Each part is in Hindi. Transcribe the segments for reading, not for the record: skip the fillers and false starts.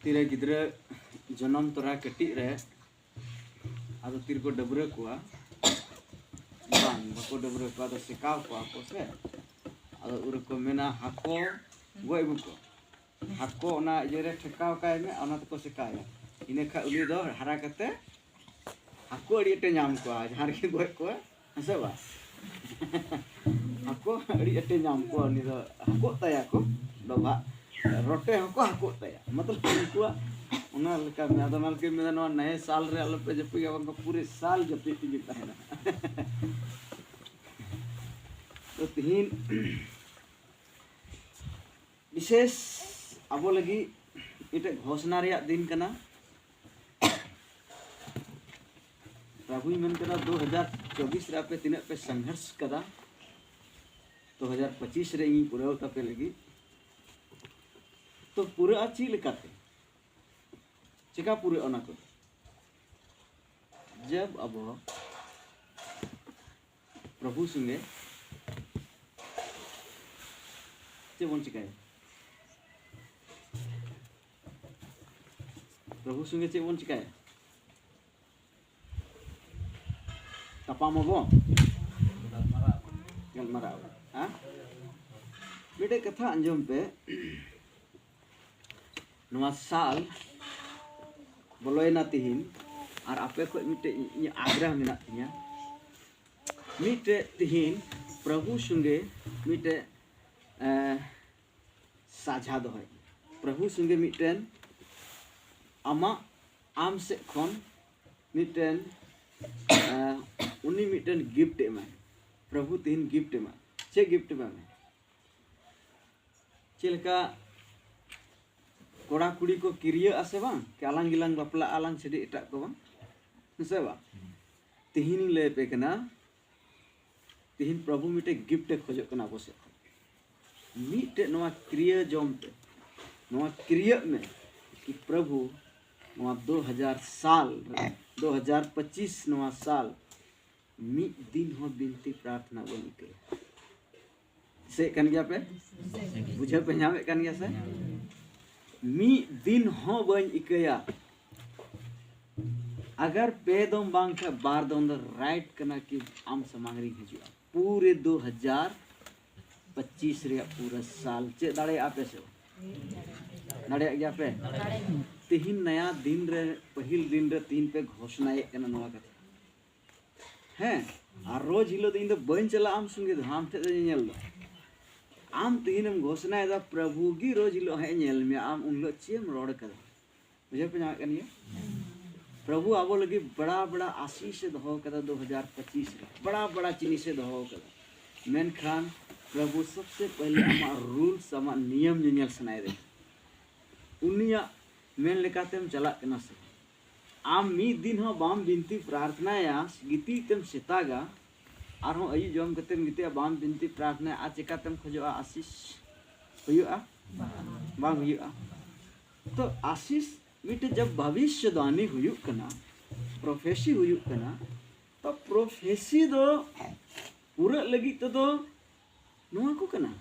तीरे गिद्रे जन्म तोरा कटी रे आदो तीर को डबरे को बांग बको डबरे को आदो सिकाव को से आदो उर को मेना हाको गोय बुको हाको ओना इजरे ठेकाव काय में ओना तो सिकाया इने खा उनी दो हरा कते हाको अड़ी एटे नाम को जहां के गोय को हसे बा हाको अड़ी एटे नाम को उनी दो हाको तया को डोबा रोटे हको हाको तया मतलब उनको उना लका में आदो के में नए साल रे अल पे जपी के पूरे साल जपी की तहना तो तीन विशेष अब लगी इटे घोषणा रे दिन कना प्रभु मन कना 2024 रे पे तिने पे संघर्ष कदा 2025 रे इ पूरा तपे लगी तो पूरा अच्छी लिखाते चिका पूरे ओना को जब अब प्रभु संगे चेबन चिकाय प्रभु संगे चेबन चिकाय तपामबो गलमारा हां बेटे कथा अंजम पे नवा साल बोलोयना तिहिन और आपे को मिटे आग्रह मेना तिया मिटे तिहिन प्रभु संगे मिटे साझा दो है प्रभु संगे मिटेन आमा आम से खन मिटेन उनी मिटेन गिफ्ट एमा प्रभु तिहिन गिफ्ट एमा चे गिफ्ट एमा चेलका कोड़ा कुड़ी को किरिया आसे बांग के आलांग गिलांग बापला आलांग छेडी एटा को बांग से बा तिहिन ले पे कना तिहिन प्रभु मिटे गिफ्ट खोजो कना बसे मिटे नवा क्रिया जम पे नवा क्रिया में कि प्रभु नवा 2000 साल 2025 नवा साल मी दिन हो बिनती प्रार्थना बनी के से कन गया पे बुझे पे नामे कन गया से मी दिन हो बन इकया अगर पे दम बांग का बार दम राइट कना कि आम समांगरी हिजुआ पूरे 2025 रे पूरा साल चे दाड़े आपे से दाड़े गया पे तिहिन नया दिन रे पहिल दिन रे 3 पे घोषणा ए कना नवा कथा हैं आ रोज हिलो दिन दो बन चला आम संगे धाम थे नेल आम तिहिनम घोषणा एदा प्रभु की रोज हिलो है नेल में आम उनलो चेम रोड कर मुझे पे कनिए प्रभु आबो लगी बड़ा बड़ा आशीष से दहो कदा 2025 रे बड़ा बड़ा चिनी से दहो कदा मेन खान प्रभु सबसे पहले आमा रूल्स आमा नियम नेल सनाय दे उनिया मेन लेकाते हम चला कना से आम मी दिन हो बाम बिनती प्रार्थना या गीती तम सेतागा आर हो अई जम कते गीते बाम बिनती प्रार्थना आ चेका तम खोजो आशीष हुआ बांग हुआ तो आशीष मिटे जब भविष्यवाणी हुई कना प्रोफेसी हुई कना तो प्रोफेसी दो पूरा लगी तो दो नोआ को कना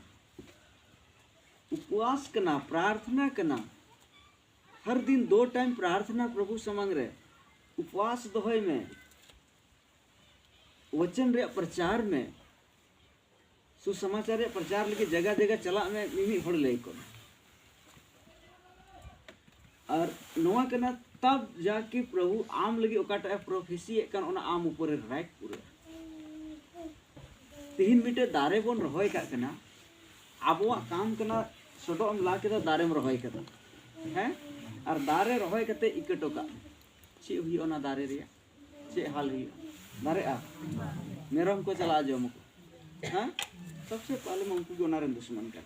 उपवास कना प्रार्थना कना हर दिन 2 टाइम प्रार्थना प्रभु समंग रे उपवास दोहय में वचन रे प्रचार में सुसमाचार रे प्रचार लेके जगह जगह चला में मिमी हड़ ले को और नोआ कना तब जाके प्रभु आम लगी ओकाटा प्रोफेसी कन ओना आम ऊपर राइट पूरे तीन मिटे दारे बन रहोय का कना आबवा काम कना सोटो हम ला के दारे में रहोय कदा हैं और दारे रहोय कते इकटो का चे हुई ओना दारे रे चे हाल हुई दारे आ मेरम को चला जम को हां सबसे पहले मंकू को नारे दुश्मन का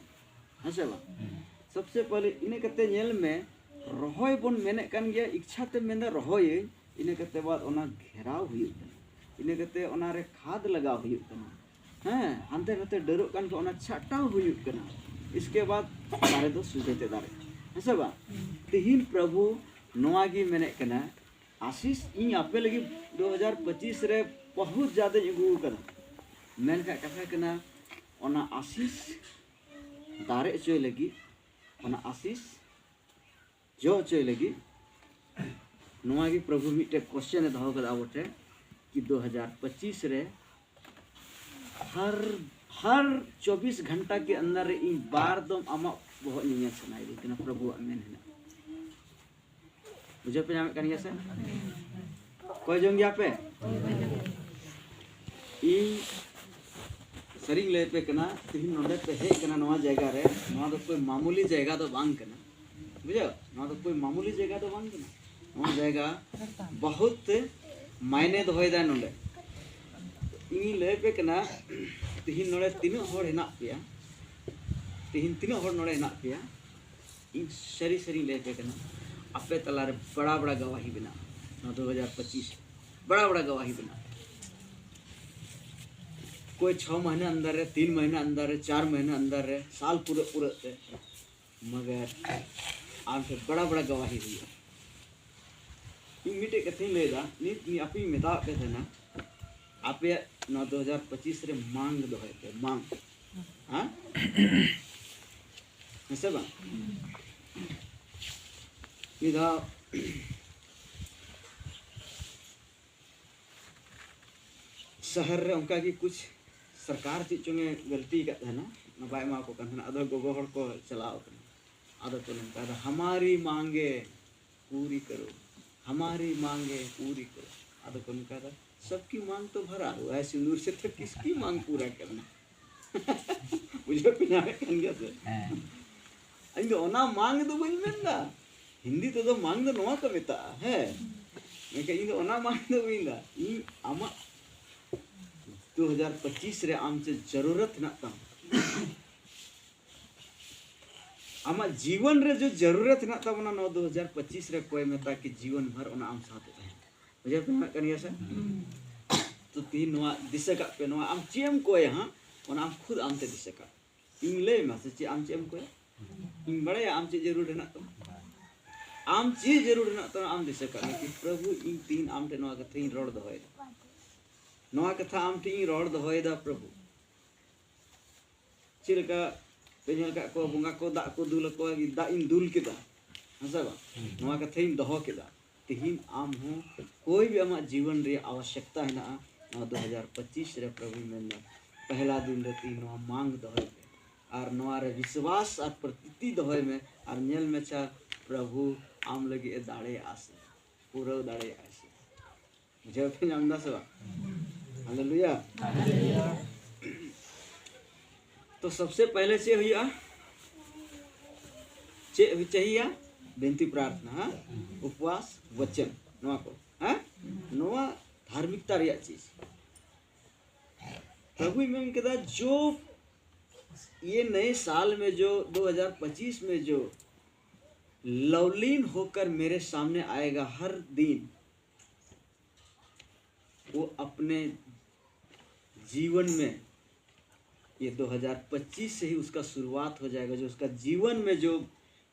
हसे बा सबसे पहले इने कते नेल में रहोय बन मेने कन गया इच्छा ते मेने रहोय इने कते बाद ओना घेराव हुई इने कते ओना रे खाद लगा हुई कना हैं अंते नते डरो कन को ओना छटाव हुई कना इसके बाद दारे दो सुजेते दारे हसे बा तिहिन प्रभु नोआगी मेने कना आशीष इन आपे लगी 2025 रे बहुत ज्यादा इगु कना मेन का कथा कना ओना आशीष दारे चोय लगी ओना आशीष जो होचय लगी नोआ की प्रभु मिटे क्वेश्चन दहो कदा बोटे कि 2025 रे हर 24 घंटा के अंदर रे इन बार दम आमा बहुत निया सनाई दी कना प्रभु आमेन है बुझे पे नाम कनिया से कोई जोंग या पे इन सरिंग ले पे कना तिहिन नोडे पे हे कना नोआ जगह रे नोआ तो कोई मामूली जगह तो बांग कना बुझे नोआ तो कोई मामूली जगह तो बांग कना नोआ जगह बहुत मायने दोहय दा नोडे इन ले पे कना तिहिन नोडे तीनों हर हेना पिया तिहिन तीनों हर नोडे हेना पिया इन सरी ले पे कना आपे तला रे बड़ा गवाही बना 2025 बड़ा गवाही बना कोई 6 महीने अंदर है 3 महीने अंदर है 4 महीने अंदर है साल पूरे से मगर आम से बड़ा गवाही हुई इन मिटे कथे लेदा नी आपी मेता पे थे ना आपे 2025 रे मांग दोहे पे मांग हां ऐसे बा इधा शहर रे उनका की कुछ सरकार चीज चुंगे गलती का है ना नबाय मा को कन अदर गोगो हड़ को चलाओ कन अदर तो नंका हमारी मांगे पूरी करो हमारी मांगे पूरी करो अदर को नंका सबकी मांग तो भरा हुआ है सिंदूर से तो किसकी मांग पूरा करना मुझे पिना कन गया से इन ओना मांग तो बन मेंदा हिंदी तो मांग दो नोआ का मेता है मैं कह इन ओना मांग दो बिंदा इन आमा 2025 रे आम से जरूरत ना ता आमा जीवन रे जो जरूरत ना ता बना 2025 रे कोई मेता कि जीवन भर ओना आम साथ है मुझे पे कनिया से तो तीन नोआ दिशा का पे नोआ आम चेम कोय हां ओना आम खुद आम ते दिशा का इन ले मा से आम चेम कोय इन बड़े आम से जरूर ना तो आम चीज जरूर ना तो आम दिशा का कि प्रभु इन तीन आम ते नोआ का तीन रोड दहोय नोआ कथा आम टी रोड दहोय दा प्रभु चिलका पेजल का को बुंगा को दा को दुल को दा इन दुल केदा हसा बा नोआ कथा इन दहो केदा तिहिन आम हो कोई भी आमा जीवन रे आवश्यकता है ना 2025 रे प्रभु में पहला दिन रे तीन नोआ मांग दहोय और नोआ रे विश्वास और प्रतीति दहोय में और नेल में छा प्रभु आम लगे दाड़े आसे पूरा दाड़े आसे मुझे पे नाम दा सवा हालेलुया तो सबसे पहले से हुआ चे चाहिए बेनती प्रार्थना हाँ उपवास वचन नोआ को हाँ नोआ धार्मिकता रिया चीज प्रभु में कहता जो ये नए साल में जो 2025 में जो लवलीन होकर मेरे सामने आएगा हर दिन वो अपने जीवन में ये 2025 से ही उसका शुरुआत हो जाएगा जो उसका जीवन में जो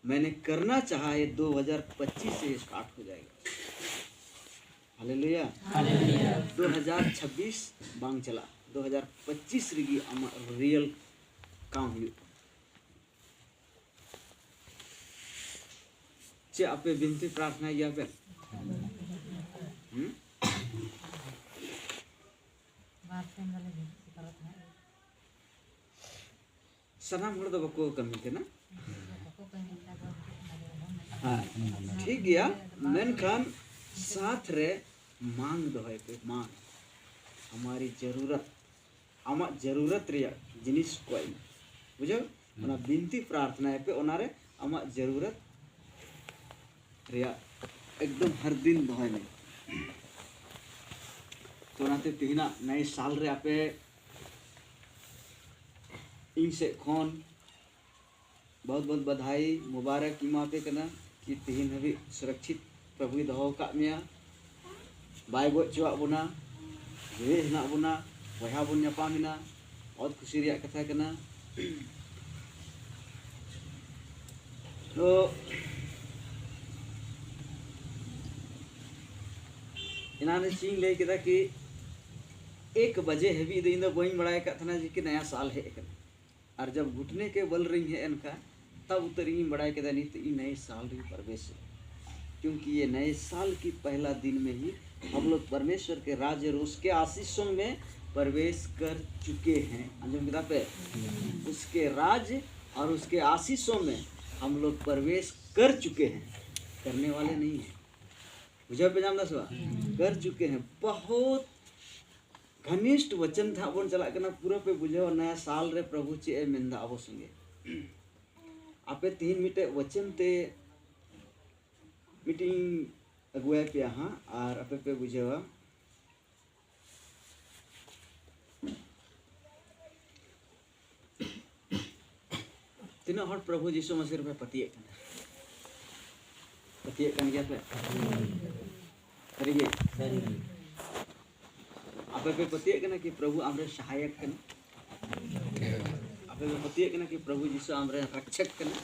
मैंने करना चाहा है 2025 से स्टार्ट हो जाएगा हालेलुया हालेलुया 2026 बांग चला 2025 रिगी रियल काम हुई चे आपे विनती प्रार्थना या पे सनाम हड़ दो बको कमी के ना हाँ ठीक गया मेनखान साथ रे मांग दोहे पे मांग हमारी जरूरत आमा जरूरत रिया जिनिस कोई बुझो ओना विनती प्रार्थना है पे ओना रे आमा जरूरत रिया एकदम हर दिन दोहे में तो नाते तिहिना नए साल रे आपे इन से खोन बहुत बधाई मुबारक इमा पे कना कि तिहिन हबी सुरक्षित प्रभु दहो का मिया बाय गो चुआ बुना जे हना बुना बहा बुन ᱧᱟᱯᱟᱢᱤना बहुत खुशी रिया कथा कना तो इन्होंने चीन ले केदा कि 1 बजे हबी इन बड़ी बड़ा जी कि नया साल है और जब घुटने के बल रही है इनका तब उतर ही बड़ा के नित ई नए साल री प्रवेश, क्योंकि ये नए साल की पहला दिन में ही हम लोग परमेश्वर के राज्य और उसके आशीषों में प्रवेश कर चुके हैं। अंजुम किताब पे उसके राज्य और उसके आशीषों में हम लोग प्रवेश कर चुके हैं, करने वाले नहीं हैं। बुझे पे जाम दसवा कर चुके हैं। बहुत घनिष्ठ वचन था बोन चला करना पूरा पे बुझे नया साल रे प्रभु चे मेंदा अबो संगे आपे 3 मिटे वचन ते मीटिंग अगुआ पे हाँ और आपे पे बुझेवा तीना हर प्रभु यीशु मसीह पे पतिये गया पे करिए आपे पे पतिये कना कि प्रभु आमरे सहायक कना, आपे पे पतिये कना कि प्रभु यीशु आमरे रक्षक कना,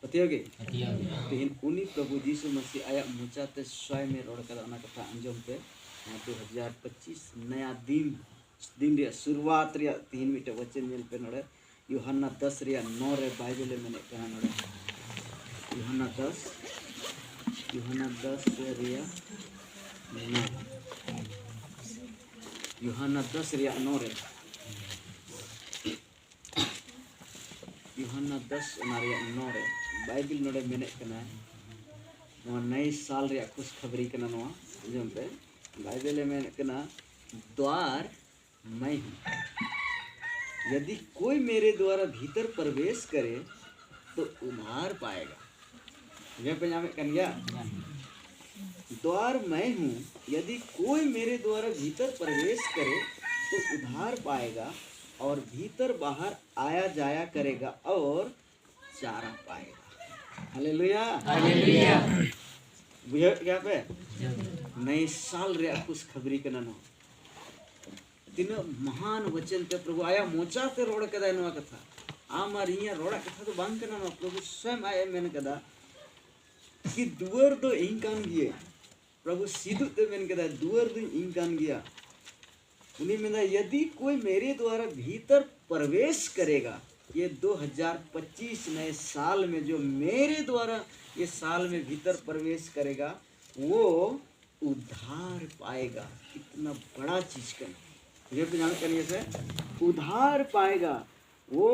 पतियोगे तीन उन्हीं प्रभु यीशु मसीह आया मुचा ते स्वयं में रोड कदा ना कथा अंजम पे 2025 नया दिन रे शुरुआत रे 3 मिनट वचन मिल पे नोड़े यूहन्ना 10 रे 9 रे बाइबल में कहा नोड़े यूहन्ना 10 रे 9 यूहन्ना 10 रे 9 रे यूहन्ना 10 रे 9 रे बाइबल नोड़े मेने कना नवा नए साल रे खुश खबरी कना नवा अंजम पे बाइबल में कना द्वार मैं हूँ, यदि कोई मेरे द्वारा भीतर प्रवेश करे तो उद्धार पाएगा। ये पंजाब में कन्या द्वार मैं हूँ, यदि कोई मेरे द्वारा भीतर प्रवेश करे तो उद्धार पाएगा और भीतर बाहर आया जाया करेगा और चारा पाएगा। Hallelujah hallelujah. बुझे क्या पे नए साल रे खुश खबरी कना नो तीन महान वचन ते प्रभु आया मोचा ते रोड कदा नवा कथा आमार हिया रोड़ा कथा तो बांग कना नो प्रभु स्वयं आया मेन कदा कि दुआर दो इन कान गिए प्रभु सीधु ते मेन कदा दुआर दो इन कान गया उन्हीं में यदि कोई मेरे द्वारा भीतर प्रवेश करेगा, ये 2025 नए साल में जो मेरे द्वारा ये साल में भीतर प्रवेश करेगा वो उद्धार पाएगा। कितना बड़ा चीज करना ये जान करिए से उद्धार पाएगा, वो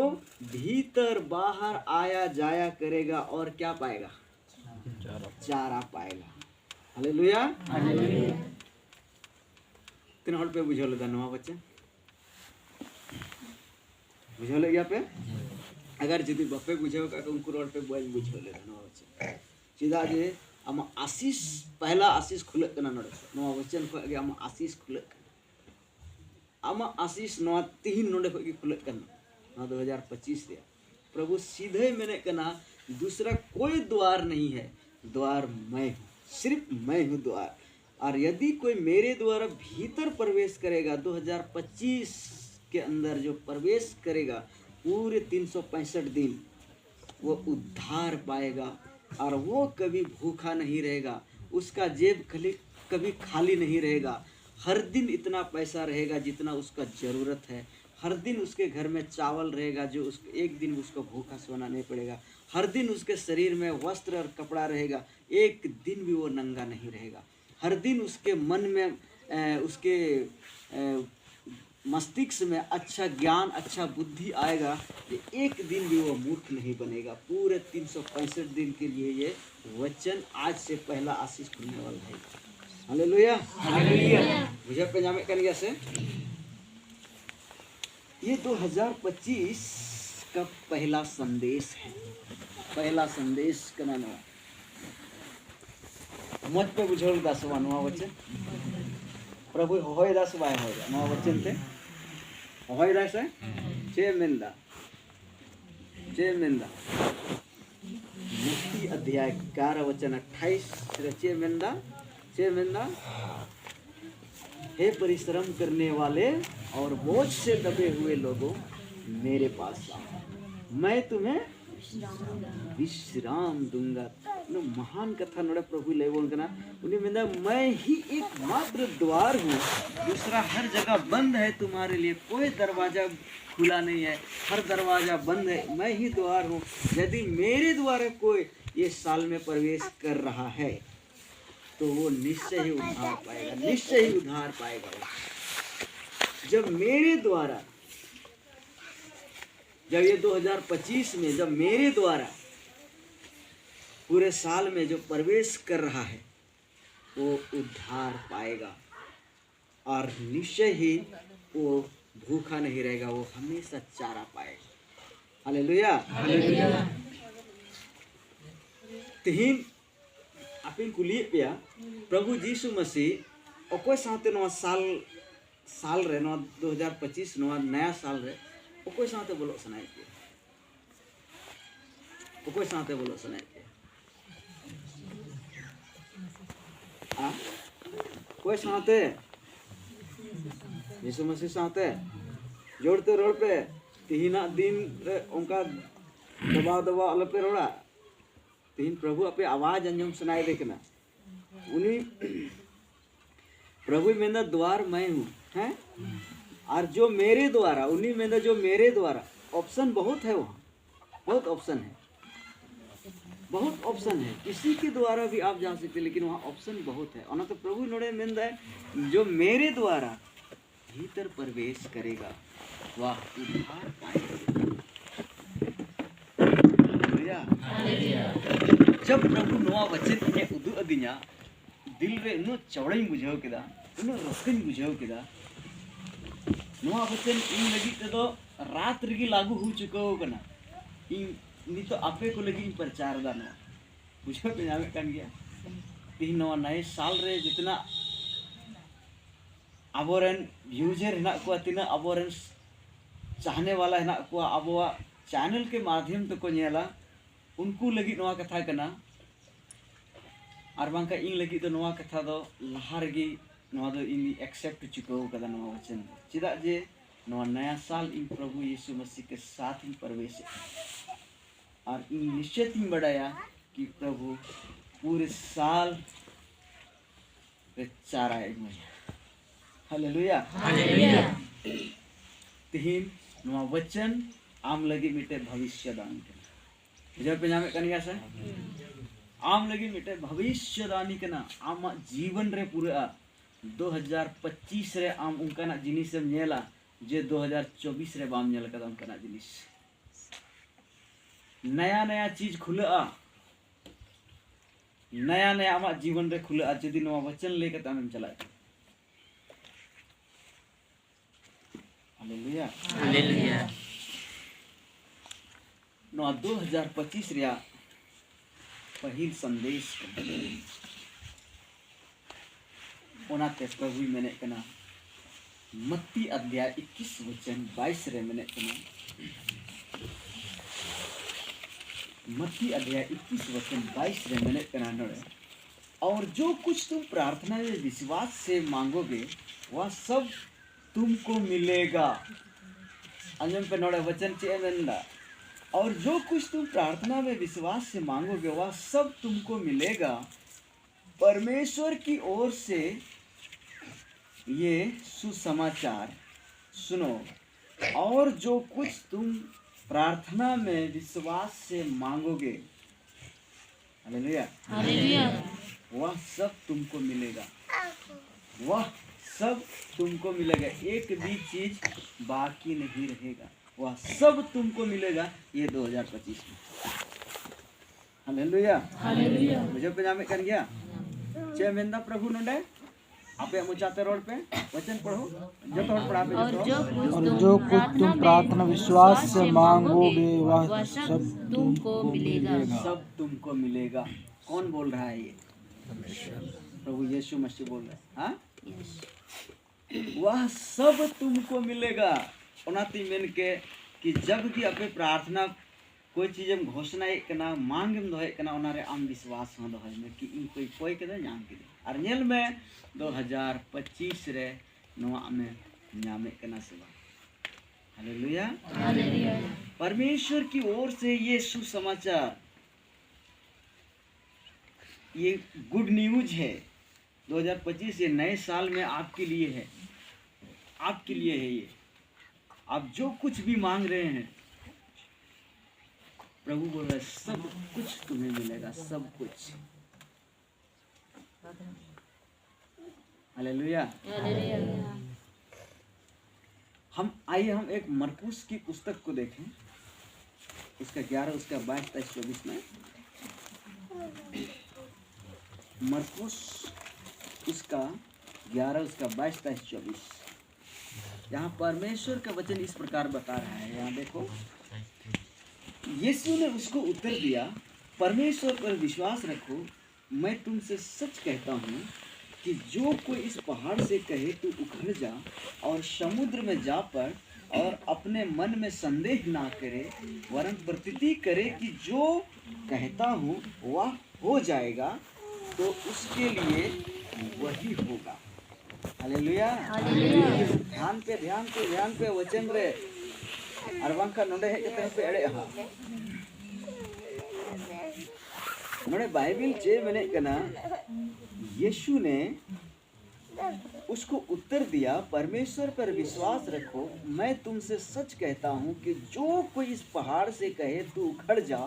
भीतर बाहर आया जाया करेगा और क्या पाएगा? चारा पाएगा। Hallelujah hallelujah. तीन पे बुझल धन्यवाद बच्चे बुझल गया पे अगर जदि बपे बुझे का उनको रोड पे बोल बुझल धन्यवाद बच्चे सीधा जे हम आशीष पहला आशीष खुले कना नोड नवा वचन को आगे हम आशीष खुले हम आशीष नवा 3 नोडे को खुले कना 2025 रे प्रभु सीधे मैंने कना दूसरा कोई द्वार नहीं है, द्वार मैं हूँ, सिर्फ मैं हूँ द्वार। और यदि कोई मेरे द्वारा भीतर प्रवेश करेगा 2025 के अंदर जो प्रवेश करेगा पूरे 365 दिन वो उद्धार पाएगा और वो कभी भूखा नहीं रहेगा, उसका जेब कभी खाली नहीं रहेगा। हर दिन इतना पैसा रहेगा जितना उसका ज़रूरत है, हर दिन उसके घर में चावल रहेगा जो उसको एक दिन उसको भूखा सोना नहीं पड़ेगा, हर दिन उसके शरीर में वस्त्र और कपड़ा रहेगा, एक दिन भी वो नंगा नहीं रहेगा। हर दिन उसके मन में उसके मस्तिष्क में अच्छा ज्ञान अच्छा बुद्धि आएगा, एक दिन भी वो मूर्ख नहीं बनेगा। पूरे 365 दिन के लिए ये वचन आज से पहला आशीष खुलने वाला है। Hallelujah hallelujah. मुझे पंजाबी कनिया से ये 2025 का पहला संदेश है, पहला संदेश कनाना मत पे बुझल दासवा नवा वचन प्रभु होय दासवा होय नवा वचन ते होय दास है चे मेंदा मुक्ति अध्याय 11 वचन 28 चे मेंदा हे परिश्रम करने वाले और बोझ से दबे हुए लोगों मेरे पास आओ, मैं तुम्हें विश्राम दूंगा। नो महान कथा नोड़े प्रभु ले बोल कना उन्हें मेंदा मैं ही एकमात्र द्वार हूँ, दूसरा हर जगह बंद है, तुम्हारे लिए कोई दरवाजा खुला नहीं है, हर दरवाजा बंद है, मैं ही द्वार हूँ। यदि मेरे द्वारा कोई ये साल में प्रवेश कर रहा है तो वो निश्चय ही उद्धार पाएगा, निश्चय ही उद्धार पाएगा। जब मेरे द्वारा, जब ये 2025 में जब मेरे द्वारा पूरे साल में जो प्रवेश कर रहा है वो उद्धार पाएगा और निश्चय ही वो भूखा नहीं रहेगा, वो हमेशा चारा पाएगा। Hallelujah, hallelujah. तिहिन अपिन कुलिए पिया प्रभु यीशु मसीह ओकोय साथे नवा साल रे नवा 2025 नवा नया साल रे ओकोय साथे बोलो सनाय के, ओकोय साथे बोलो सनाय के आ कोई साथे यीशु मसीह साथे जोड़ते रोड पे तिहिना दिन रे उनका दबा अलग पे रोड़ा तीन प्रभु अपने आवाज अंजम सुनाई देखना उन्हीं प्रभु में द्वार मैं हूँ हैं और जो मेरे द्वारा उन्हीं में जो मेरे द्वारा ऑप्शन बहुत है, वहाँ बहुत ऑप्शन है, बहुत ऑप्शन है, किसी के द्वारा भी आप जा सकते, लेकिन वहाँ ऑप्शन बहुत है। और तो प्रभु नोड़े में जो मेरे द्वारा भीतर प्रवेश करेगा वह उद्धार पाएगा। जब प्रभु नवा वचन ने उदू अदिया दिल रे नो चौड़ाई बुझाव केदा, नो रस्कन बुझाव केदा, नवा वचन इन लगी तो रात रगी लागू हो चुका हो कना इन नी तो आपे को लगी प्रचार दा नवा बुझाव पे जावे कन गया। तीन नवा नए साल रे जितना अबोरन यूजर हिना को तिना अबोरन चाहने वाला हिना को अबोवा चैनल के माध्यम तो को नेला उनको लगी नवा कथा कना और बांका इन लगी तो नवा कथा दो लहार गी नवा दो इन एक्सेप्ट चुको कदा नवा वचन चिदा जे नवा नया साल इन प्रभु यीशु मसीह के साथ ही प्रवेश और इन निश्चित ही बढ़ाया कि प्रभु पूरे साल चारा है मुझे। Hallelujah, hallelujah. तीन नवा वचन आम लगी मिटे भविष्यदान के जब पे जामे कनिया से आम लगी मिटे भविष्यदानी कना आम जीवन रे पूरा 2025 रे आम उनका जिनिस नेला जे 2024 रे बाम नेल कदम कना जिनिस नया नया चीज खुला, नया नया आम जीवन रे खुला जदि नवा वचन लेके ताम चला। Hallelujah, hallelujah. नवा 2025 रिया पहिल संदेश ओनाते प्रभु मैंने कना मत्ती अध्याय 21 वचन 22 रे मैंने कना मत्ती अध्याय 21 वचन 22 रे मैंने कना नोड़े और जो कुछ तुम प्रार्थना में विश्वास से मांगोगे वह सब तुमको मिलेगा। अंजम पे नोड़े वचन चे मेंदा और जो कुछ तुम प्रार्थना में विश्वास से मांगोगे वह सब तुमको मिलेगा। परमेश्वर की ओर से ये सुसमाचार सुनो और जो कुछ तुम प्रार्थना में विश्वास से मांगोगे, हालेलुया, हालेलुया, वह सब तुमको मिलेगा, वह सब तुमको मिलेगा। एक भी चीज बाकी नहीं रहेगा, वह सब तुमको मिलेगा ये 2025 में। Hallelujah, hallelujah. मुझे पे जामे कर गया चे मेंदा प्रभु नोडे आपे मुचाते रोड पे वचन पढ़ो जो तो पढ़ा पे और जो कुछ तुम प्रार्थना विश्वास से मांगोगे वह सब तुमको मिलेगा, सब तुमको मिलेगा। कौन बोल रहा है ये? प्रभु यीशु मसीह बोल रहा है। हाँ, वह सब तुमको मिलेगा। ओनाती मेन के कि जब भी अपने प्रार्थना कोई चीज हम घोषणा कना मांग हम दोहे कना ओनारे आम विश्वास हो दोहे में कि इन कोई के नाम के और नेल में 2025 रे नवा में नामे कना सेवा। Hallelujah, hallelujah. परमेश्वर की ओर से ये सुसमाचार, ये गुड न्यूज है। 2025 ये नए साल में आपके लिए है, आपके लिए है ये। आप जो कुछ भी मांग रहे हैं, प्रभु बोल रहा है सब कुछ तुम्हें मिलेगा, सब कुछ। हालेलुया। हम एक मरकुस की पुस्तक को देखें, उसका 11, उसका 22, 23, 24 में। मरकुस उसका 11, उसका 22, 23, 24। यहाँ परमेश्वर का वचन इस प्रकार बता रहा है। यहाँ देखो, यीशु ने उसको उत्तर दिया, परमेश्वर पर विश्वास रखो, मैं तुमसे सच कहता हूँ कि जो कोई इस पहाड़ से कहे तू उखड़ जा और समुद्र में जा पड़, और अपने मन में संदेह ना करे, वरन प्रतीति करे कि जो कहता हूँ वह हो जाएगा, तो उसके लिए वही होगा। हालेलुया। ध्यान पे वचन रे अरबांका नोडे है के पे एड़े हा नोडे बाइबल चे मैंने कना, यीशु ने उसको उत्तर दिया, परमेश्वर पर विश्वास रखो, मैं तुमसे सच कहता हूँ कि जो कोई इस पहाड़ से कहे तू उखड़ जा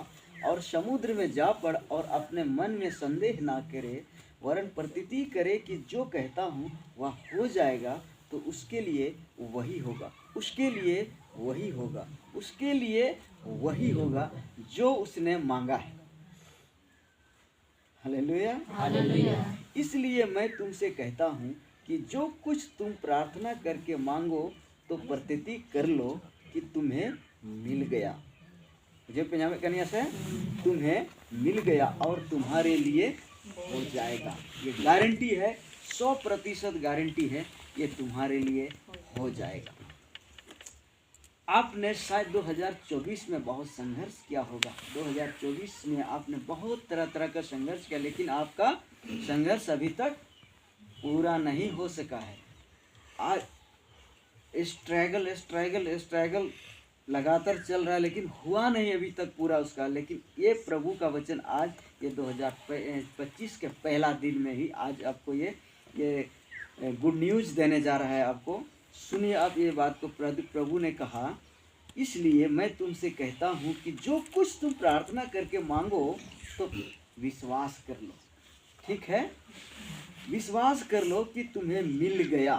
और समुद्र में जा पड़, और अपने मन में संदेह ना करे, वरन प्रतीति करे कि जो कहता हूँ वह हो जाएगा, तो उसके लिए वही होगा, उसके लिए वही होगा, उसके लिए वही होगा जो उसने मांगा है। हालेलुया। हालेलुया। इसलिए मैं तुमसे कहता हूँ कि जो कुछ तुम प्रार्थना करके मांगो तो प्रतीति कर लो कि तुम्हें मिल गया। जो पंजाबी कन्या से तुम्हें मिल गया और तुम्हारे लिए हो जाएगा। ये गारंटी है, 100% गारंटी है, ये तुम्हारे लिए हो जाएगा। आपने शायद 2024 में बहुत संघर्ष किया होगा। 2024 में आपने बहुत तरह तरह का संघर्ष किया, लेकिन आपका संघर्ष अभी तक पूरा नहीं हो सका है। आज स्ट्रगल लगातार चल रहा है, लेकिन हुआ नहीं अभी तक पूरा उसका। लेकिन ये प्रभु का वचन आज, ये 2025 के पहला दिन में ही आज आपको ये गुड न्यूज़ देने जा रहा है। आपको सुनिए आप ये बात को। प्रभु ने कहा, इसलिए मैं तुमसे कहता हूँ कि जो कुछ तुम प्रार्थना करके मांगो तो विश्वास कर लो। ठीक है, विश्वास कर लो कि तुम्हें मिल गया।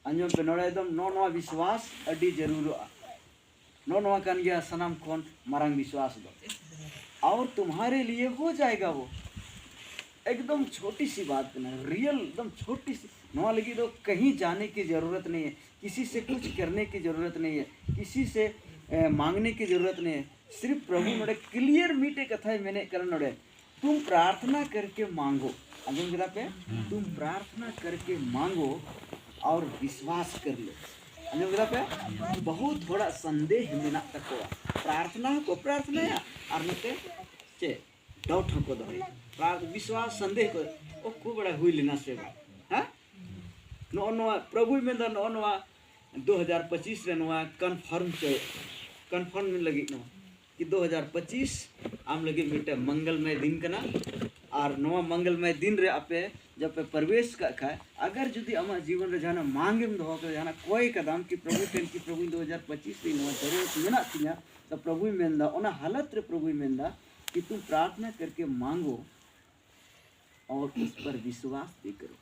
अंजम पे नोड़ा एकदम नो विश्वास अड़ी जरूर नो कान गया सनम कौन मरंग विश्वास दो और तुम्हारे लिए हो जाएगा। वो एकदम छोटी सी बात ना, रियल एकदम छोटी सी नवा लगी। तो कहीं जाने की ज़रूरत नहीं है, किसी से कुछ करने की ज़रूरत नहीं है, किसी से मांगने की ज़रूरत नहीं है। सिर्फ प्रभु नोड़े क्लियर मीटे कथा है मैंने कर नोड़े, तुम प्रार्थना करके मांगो। अंजम गिरा पे तुम प्रार्थना करके मांगो और विश्वास कर लो। अंजम गिरा पे बहुत थोड़ा संदेह मेना तक प्रार्थना को प्रार्थना या और नते चे डाउट को दो विश्वास संदेह को ओ खूब बड़ा हुई लेना से हाँ नो प्रभु में नो 2025 रे नो कन्फर्म में लगी नो कि 2025 आम लगी मिटे मंगलमय दिन कना। और नवा मंगलमय दिन रे आपे जब पे प्रवेश का खाए, अगर जुदी आमा जीवन रे जाना मांगे में दो कर जाना कोई कदम कि प्रभु टेन की प्रभु 2025 रे नवा जरूरत मेना तिया, तो प्रभु मेंदा ओना हालत रे प्रभु मेंदा कि तुम प्रार्थना करके मांगो और उस पर विश्वास भी करो।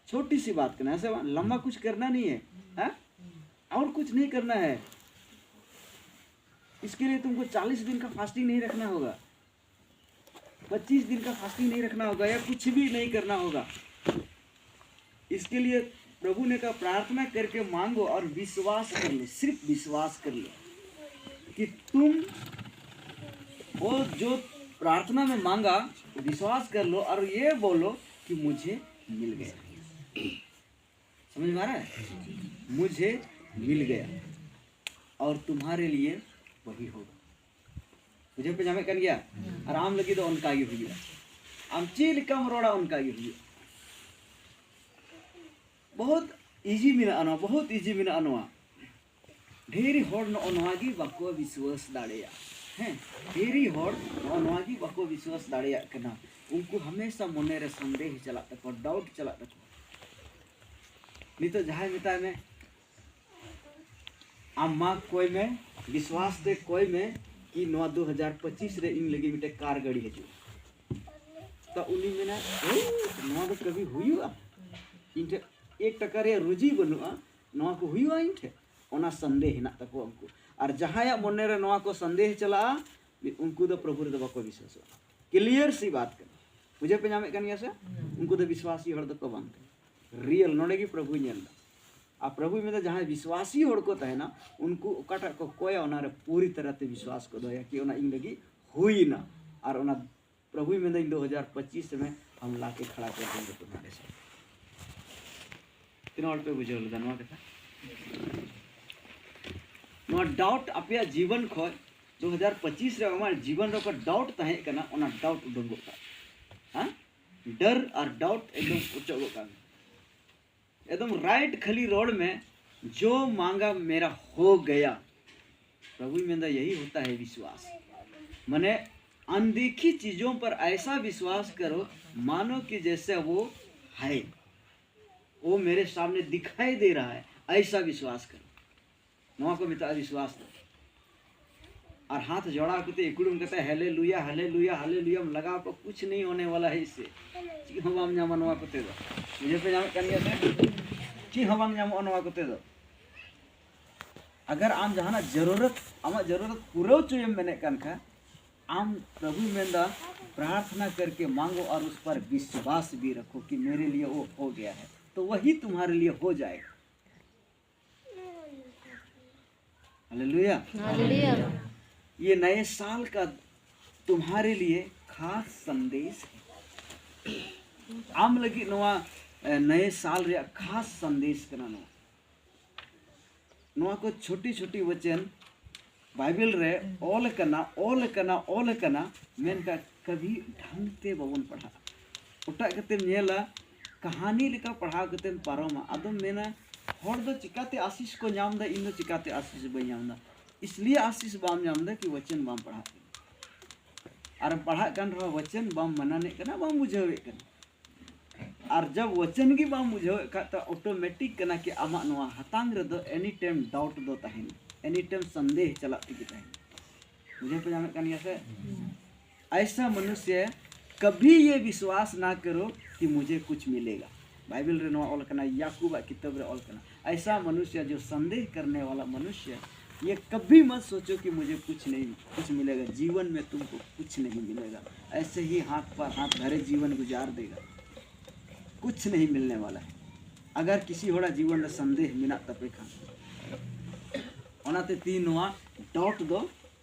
छोटी सी बात करना है, लंबा कुछ करना नहीं है, है? और कुछ नहीं करना है। इसके लिए तुमको 40 दिन का फास्टिंग नहीं रखना होगा, 25 दिन का फास्टिंग नहीं रखना होगा, या कुछ भी नहीं करना होगा। इसके लिए प्रभु ने कहा प्रार्थना करके मांगो और विश्वास कर लो। सिर्फ विश्वास कर लो कि तुम वो जो प्रार्थना में मांगा विश्वास कर लो और ये बोलो कि मुझे मिल गया। समझ में आ रहा है? मुझे मिल गया और तुम्हारे लिए वही होगा। मुझे पजामे कर गया आराम लगी तो उनका ही हुआ, आम चील कम रोड़ा उनका ही हुआ। बहुत इजी मिना अनवा, बहुत इजी मिना अनवा। ढेरी होड़ नोगी बाको विश्वास दाड़ेया हैं ढेरी होड़ नोगी बाको विश्वास दाड़ेया कना उनको हमेशा मने रे संदेह चला तक डाउट चला तक नितो जहां मिता में आमा कोई में विश्वास ते कोई में कि 2025 रे इन लगी मिटे कार गाड़ी हजू तो उनी मेना नवा दो कभी हुईवा इनटे 1 टका रे रुजी बनुआ नवा को हुईवा इनटे ओना संदेह ना तको उनको और जहां मने रे नवा को संदेह चला उनको तो प्रभु रे दो बाको विश्वास क्लियर सी बात कर मुझे पे नामे कनिया से उनको तो विश्वासी हड़ दो को बांग रियल नोडे की प्रभु नेल आ प्रभु में तो जहाँ विश्वासी होड़ को तहना उनको ओकाटा को कोया ओना रे पूरी तरह से विश्वास को दोया कि ओना इन लगी हुई ना और ओना प्रभु में 2025 में हम लाके खड़ा कर देंगे तुम्हारे साथ तीनों पे बुझल दनवा कथा नो डाउट अपया जीवन खो 2025 रे हमार जीवन रो को डाउट तहे कना ओना डाउट उडंगो का हां डर और डाउट एकदम उचगो का एकदम राइट खली रोड में जो मांगा मेरा हो गया प्रभु में यही होता है विश्वास मने अनदेखी चीजों पर ऐसा विश्वास करो मानो कि जैसे वो है वो मेरे सामने दिखाई दे रहा है ऐसा विश्वास करो नवा को मिता विश्वास दो और हाथ जोड़ा करते इकड़ूम कहते हैं हालेलुया हालेलुया हालेलुया लगा को कुछ नहीं होने वाला है इससे हम नाम नवा को दो मुझे पे नाम कनिया से कि हम नाम नवा को दो अगर आम जहाना जरूरत आमा जरूरत पूरा चुयम मैंने कनखा आम प्रभु मेंदा प्रार्थना करके मांगो और उस पर विश्वास भी रखो कि मेरे लिए वो हो गया है तो वही तुम्हारे लिए हो जाएगा हालेलुया हालेलुया ये नए साल का तुम्हारे लिए खास संदेश है आम लगी नवा नए साल रे खास संदेश करना नवा को छोटी छोटी वचन बाइबल रे ऑल कना मेन का कभी ढंग ते बबन पढ़ा उटा कते नेला कहानी लेका पढ़ा कते पारोमा आदम मेना होड़ दो चिकाते आशीष को नाम दा इन दो चिकाते आशीष बई नाम दा इसलिए आशीष बाम नाम दा कि वचन बाम पढ़ा और पढ़ा कन रहा वचन बाम मनाने कना बाम बुझावे कना और जब वचन की बाम बुझावे का तो ऑटोमेटिक कना कि आमा नवा हतांग रे दो एनी टाइम डाउट दो तहन एनी टाइम संदेह चलाती की तहन मुझे पे जाने कनिया से ऐसा मनुष्य कभी ये विश्वास ना करो कि मुझे कुछ मिलेगा बाइबल रे नवा ऑल कना याकूब किताब रे ऑल कना ऐसा मनुष्य जो संदेह करने वाला मनुष्य ये कभी मत सोचो कि मुझे कुछ मिलेगा जीवन में तुमको कुछ नहीं मिलेगा ऐसे ही हाथ पर हाथ धरे जीवन गुजार देगा कुछ नहीं मिलने वाला है अगर किसी होड़ा जीवन में संदेह मिना तपे खा ओनाते तीन नवा डाउट दो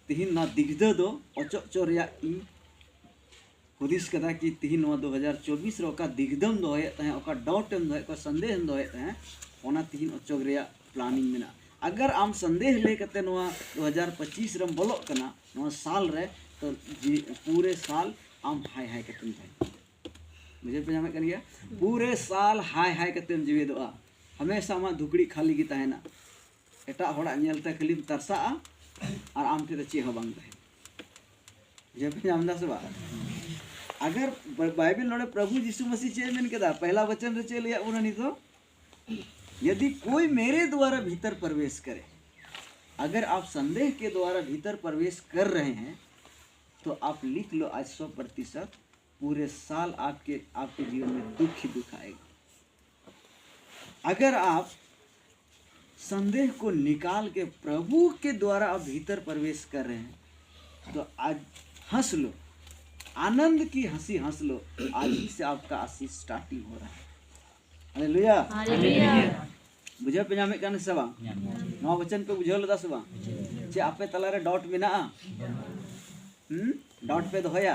तीन ना दिग्ध दो ओचोरिया इ हुदिस कदा कि तीन नवा 2024 रो का दिग्धम दोए तहे ओका डाउटम दोए को संदेह दोए तहे ओना तीन ओचोग रिया प्लानिंग मिना अगर आम संदेह ले कते नवा 2025 रम बोलो कना नवा साल रे तो पूरे साल आम हाय हाय कते जाए मुझे पे जामे कनिया पूरे साल हाय हाय कते जीवे दोआ हमेशा मा धुकड़ी खाली की तहेना एटा होड़ा नेलते खाली तरसा और आम के चे हो बांग तहे मुझे पे जामदा से बा अगर बाइबल नोड़े प्रभु यीशु मसीह चे मेन केदा पहला वचन रे चे लिया उन्होंने तो यदि कोई मेरे द्वारा भीतर प्रवेश करे अगर आप संदेह के द्वारा भीतर प्रवेश कर रहे हैं तो आप लिख लो आज 100% पूरे साल आपके जीवन में दुख ही दुख आएगा अगर आप संदेह को निकाल के प्रभु के द्वारा आप भीतर प्रवेश कर रहे हैं तो आज हंस लो आनंद की हंसी हंस लो आज ही से आपका आशीष स्टार्टिंग हो रहा है हालेलुया हालेलुया बुझे पे जामे कान सवा नवा वचन पे बुझल दा सवा जे आपे तला रे डाउट मिना डाउट पे दोया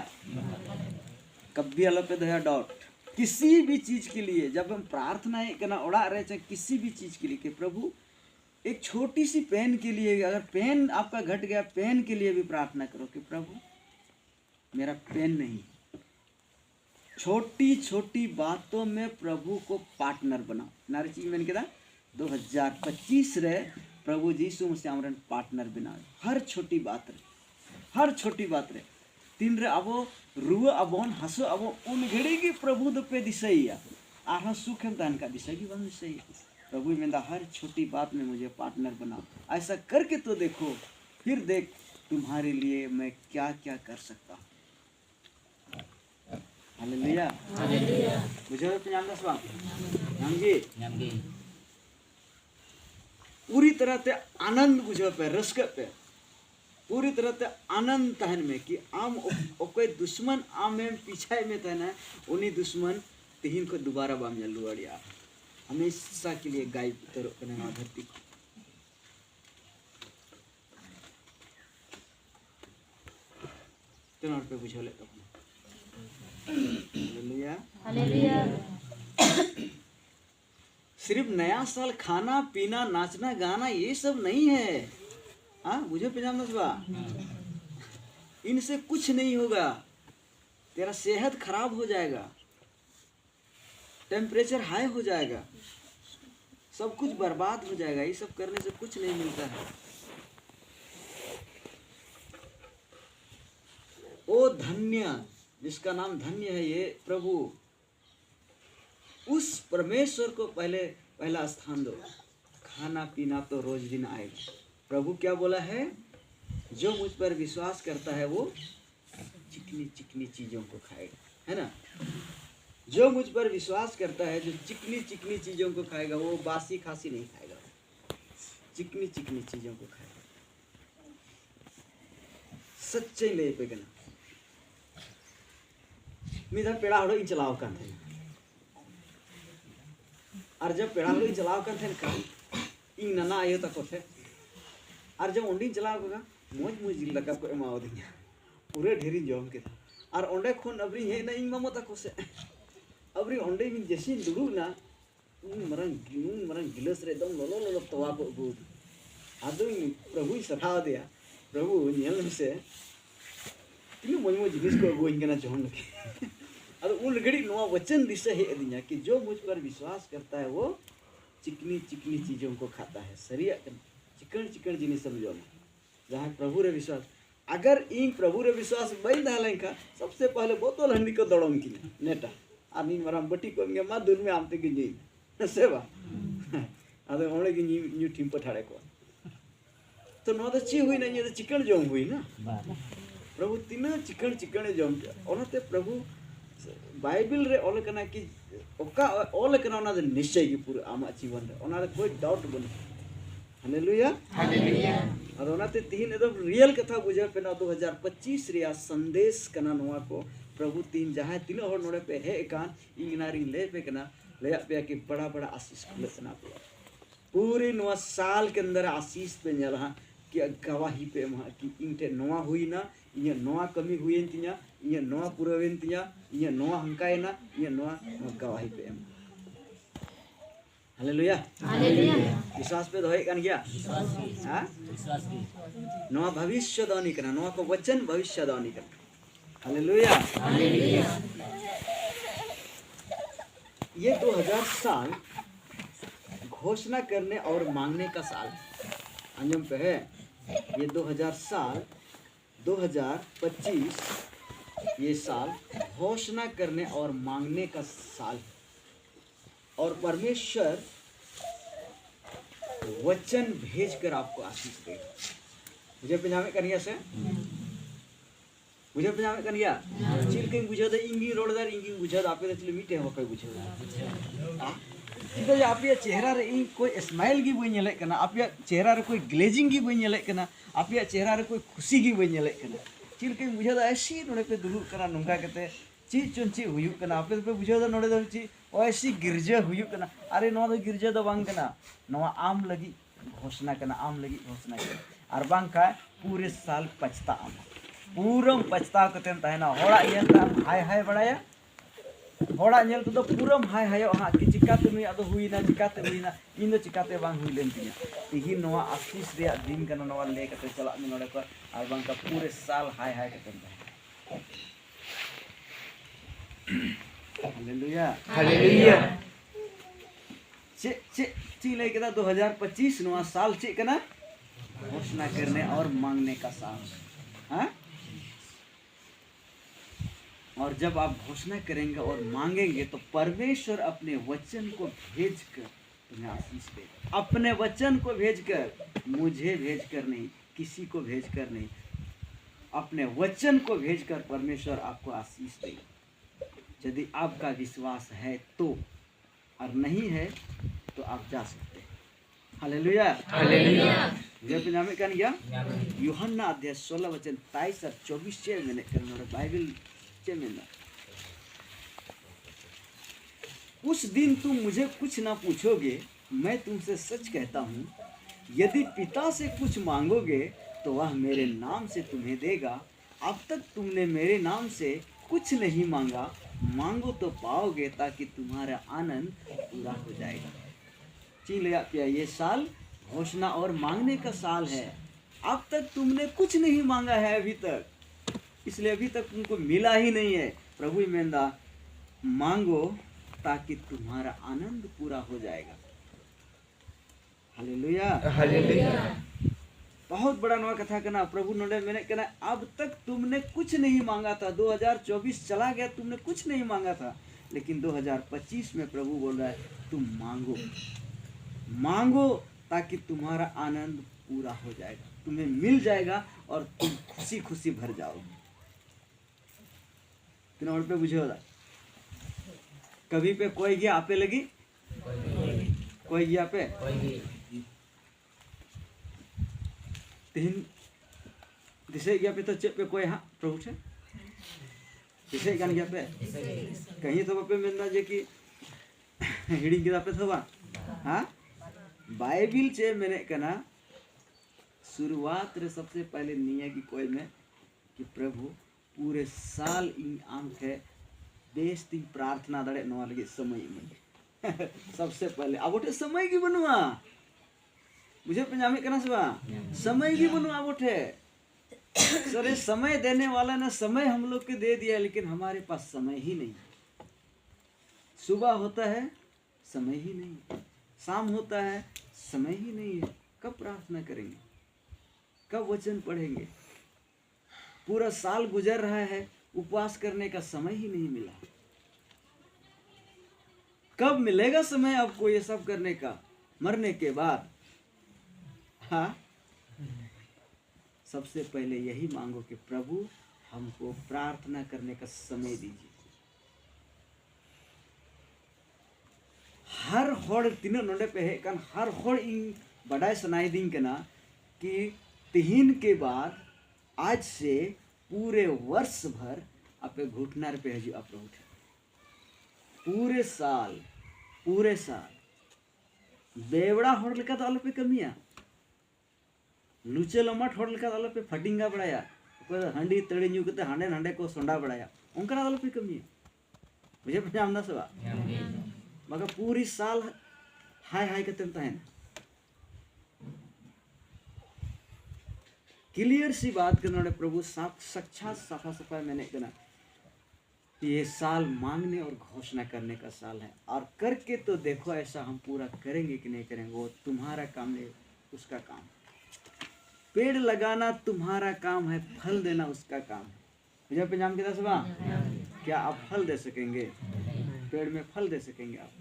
कभी अल पे दोया डाउट किसी भी चीज के लिए जब हम प्रार्थना करना उड़ा रहे चाहे किसी भी चीज के लिए कि प्रभु एक छोटी सी पेन के लिए अगर पेन आपका घट गया पेन के लिए भी प्रार्थना करो कि प्रभु मेरा पेन नहीं छोटी छोटी बातों में प्रभु को पार्टनर बनाओ नारे चीज मैंने कहा 2025 रे प्रभु जीसु मसीह आमरन पार्टनर बनावे हर छोटी बात रे तीन रे अब रुआ अबोन हसो अब उन घड़ी की प्रभु दो पे दिसैया आहा सुख हम दान का दिसै की बन दिसै प्रभु मेंदा हर छोटी बात में मुझे पार्टनर बनाओ ऐसा करके तो देखो फिर देख तुम्हारे लिए मैं क्या क्या कर सकता हूँ हालेलुया हालेलुया बुझो पंजाब दस बात नाम जी पूरी तरह से आनंद बुझो पे रस्क पे पूरी तरह से आनंद तहन में कि आम ओके दुश्मन आम में पीछे में तहना उन्हीं दुश्मन तीन को दोबारा बाम जल्लू अड़िया हमेशा के लिए गायब करो करना धरती तो पे बुझो ले तो हालेलुया हालेलुया सिर्फ नया साल खाना पीना नाचना गाना ये सब नहीं है हाँ मुझे पंजाब नसबा इनसे कुछ नहीं होगा तेरा सेहत खराब हो जाएगा टेम्परेचर हाई हो जाएगा सब कुछ बर्बाद हो जाएगा ये सब करने से कुछ नहीं मिलता है ओ धन्य जिसका नाम धन्य है ये प्रभु उस परमेश्वर को पहला स्थान दो खाना पीना तो रोज दिन आएगा प्रभु क्या बोला है जो मुझ पर विश्वास करता है वो चिकनी चिकनी चीजों को खाएगा है ना जो मुझ पर विश्वास करता है जो चिकनी चिकनी चीजों को खाएगा वो बासी खासी नहीं खाएगा चिकनी चिकनी चीजों को खाएगा सच्चे ले पे गना मेरा पेड़ा हड़ो इन चलाओ का थे और जब पेड़ा हड़ो इन चलाओ का थे का इन नना आयो तक थे और जब उंडी चलाओ का मोज मोज जिल लगा को एमाओ दिया पूरे ढेरी जम के और ओंडे खून अबरी हे ना इन मामो तक से अबरी ओंडे इन जैसे दुड़ू ना मरंग गिलस रे दम लोलो लोलो तवा को गुद आदो प्रभु सखा दिया प्रभु नेल से तीन मोज मोज जिनिस को गोइन केना जोन लगे और उन घड़ी नवा वचन दिशा है दिया कि जो मुझ पर विश्वास करता है वो चिकनी चिकनी चीजों को खाता है सरिया चिकन चिकन जिनिस समझो जहाँ प्रभु रे विश्वास अगर इन प्रभु रे विश्वास बई दालें का सबसे पहले बोतल हंडी को दड़ों की नेटा आनी मराम बटी को में मा दूर में आमते की जी सेवा अरे ओणे की न्यू टीम पठाड़े को तो नो तो ची हुई ना ये तो चिकन जोम हुई ना प्रभु तीना चिकन चिकन जोम ओनते प्रभु बाइबल रे ओल कना कि ओका ओल कना ओना निश्चय की पूरा आमा जीवन रे ओना कोई डाउट बन हालेलुया हालेलुया और ओनाते तीन एकदम रियल कथा बुझे पे ना 2025 रिया संदेश कना नोआ को प्रभु तीन जहां तीन और नोड़े पे है एकान इंगनारी ले पे कना ले पे कि बड़ा बड़ा आशीष खुले सना पे पूरे नोआ साल के अंदर आशीष पे नला कि गवाही पे मा कि इनते नोआ हुई ना ये नोआ कमी हुई तिया ये नोआ पुरवेन तिया ये नोआ हंकाय ना ये नोआ गवाही पे हालेलुया हालेलुया विश्वास पे दोहे कन गया हां विश्वास की नोआ भविष्य दानी करना नोआ को वचन भविष्य दानी करना हालेलुया हालेलुया ये 2000 साल घोषणा करने और मांगने का साल अंजम पे है ये 2000 साल 2025 ये साल घोषणा करने और मांगने का साल और परमेश्वर वचन भेजकर आपको आशीष देगा मुझे पंजाबी कनिया से मुझे पंजाबी कनिया चिल के बुझो दे इंगी रोडदार इंगी बुझो आपे चले मीटे हो कोई बुझो इधर आपे चेहरा रे इन कोई स्माइल की बई नेले कना आपे चेहरा रे कोई ग्लेजिंग की बई नेले कना आपे चेहरा रे कोई खुशी की बई नेले कना चिल के बुझो दा ऐसी नोडे पे दुरुक कना नंगा कते ची चुनची हुयु कना आपे पे बुझो दा नोडे दा ची ऐसी गिरजा हुयु कना अरे नो दा गिरजा दा बांग कना नवा आम लगी घोषणा कना आम लगी घोषणा कना और बांग का पूरे साल पछता आम पूरम पछता कतेन तहना होड़ा येन ता हाय हाय बड़ाया होड़ा नेल तो पूरम हाय हाय हा कि चिकाते नुई आदो हुईना चिकाते हुईना इन दो चिकाते बांग हुई लेन तिया तिही नवा आशीष रे दिन कना नवा ले कते चला में नोडे को और बांग का पूरे साल हाय हाय कतेन हालेलुया हालेलुया चे ची ले के 2025 नवा साल चे कना घोषणा करने और मांगने का साल। हाँ, और जब आप घोषणा करेंगे और मांगेंगे तो परमेश्वर अपने वचन को भेजकर तुम्हें आशीष देगा। अपने वचन को भेजकर, मुझे भेजकर नहीं, किसी को भेजकर नहीं, अपने वचन को भेजकर परमेश्वर आपको आशीष देगा। यदि आपका विश्वास है तो, और नहीं है तो आप जा सकते हैं। Hallelujah, hallelujah. ये पंजाबी कन गया यूहन्ना अध्याय 16 वचन 23 और 24 चे मैंने करना बाइबल चे में। उस दिन तुम मुझे कुछ ना पूछोगे, मैं तुमसे सच कहता हूँ, यदि पिता से कुछ मांगोगे तो वह मेरे नाम से तुम्हें देगा। अब तक तुमने मेरे नाम से कुछ नहीं मांगा, मांगो तो पाओगे, ताकि तुम्हारा आनंद पूरा हो जाएगा। ये साल घोषणा और मांगने का साल है। अब तक तुमने कुछ नहीं मांगा है अभी तक, इसलिए अभी तक तुमको मिला ही नहीं है। प्रभु मेंदा मांगो ताकि तुम्हारा आनंद पूरा हो जाएगा। Hallelujah, hallelujah. बहुत बड़ा नवा कथा करना प्रभु नोडे मैंने कहना, अब तक तुमने कुछ नहीं मांगा था। 2024 चला गया, तुमने कुछ नहीं मांगा था, लेकिन 2025 में प्रभु बोल रहा है तुम मांगो, मांगो ताकि तुम्हारा आनंद पूरा हो जाएगा, तुम्हें मिल जाएगा और तुम खुशी खुशी भर जाओगे। और पे बुझे होला कभी पे कोई गया आपे लगी, कोई गया पे तीन दिसे गया पे तो चेप पे कोई हाँ प्रभु छे दिसे गन गया पे कहीं तो पे मिलना जे कि हिड़ी गिरा पे थवा। हाँ, बाइबिल चे मैंने कहना शुरुआत रे सबसे पहले निया की कोई में कि प्रभु पूरे साल इन आम थे बेस तीन प्रार्थना दड़े नवा लगे समय में सबसे पहले अब उठे समय की बनवा मुझे पंजाबी कहना सबा समय की बनवा उठे। सर समय देने वाला ने समय हम लोग के दे दिया, लेकिन हमारे पास समय ही नहीं। सुबह होता है समय ही नहीं, शाम होता है समय ही नहीं है। कब प्रार्थना करेंगे, कब वचन पढ़ेंगे? पूरा साल गुजर रहा है, उपवास करने का समय ही नहीं मिला। कब मिलेगा समय आपको ये सब करने का? मरने के बाद। हाँ, सबसे पहले यही मांगो कि प्रभु हमको प्रार्थना करने का समय दीजिए। हर होड़ तीनों नोडे पे है कन हर होड़ इन बड़ाई सुनाई दिन के ना कि तीन के बाद आज से पूरे वर्ष भर आपे घुटना पे हजू आप उठे पूरे साल बेवड़ा होड़ लगा तो पे कमिया लुचे लमट होड़ लगा तो पे फटिंगा बड़ाया हंडी तड़ी न्यू करते हांडे हांडे को सोंडा बड़ाया उनका तो पे कमिया मुझे पंजाब ना सवा मगर पूरी साल हाय हाय करते हैं। क्लियर सी बात करना प्रभु साक्षात सफा सफा मैंने कहना ये साल मांगने और घोषणा करने का साल है। और करके तो देखो ऐसा हम पूरा करेंगे कि नहीं करेंगे, वो तुम्हारा काम है, उसका काम। पेड़ लगाना तुम्हारा काम है, फल देना उसका काम है। मुझे पंजाब के दसवा क्या आप फल दे सकेंगे? पेड़ में फल दे सकेंगे आप?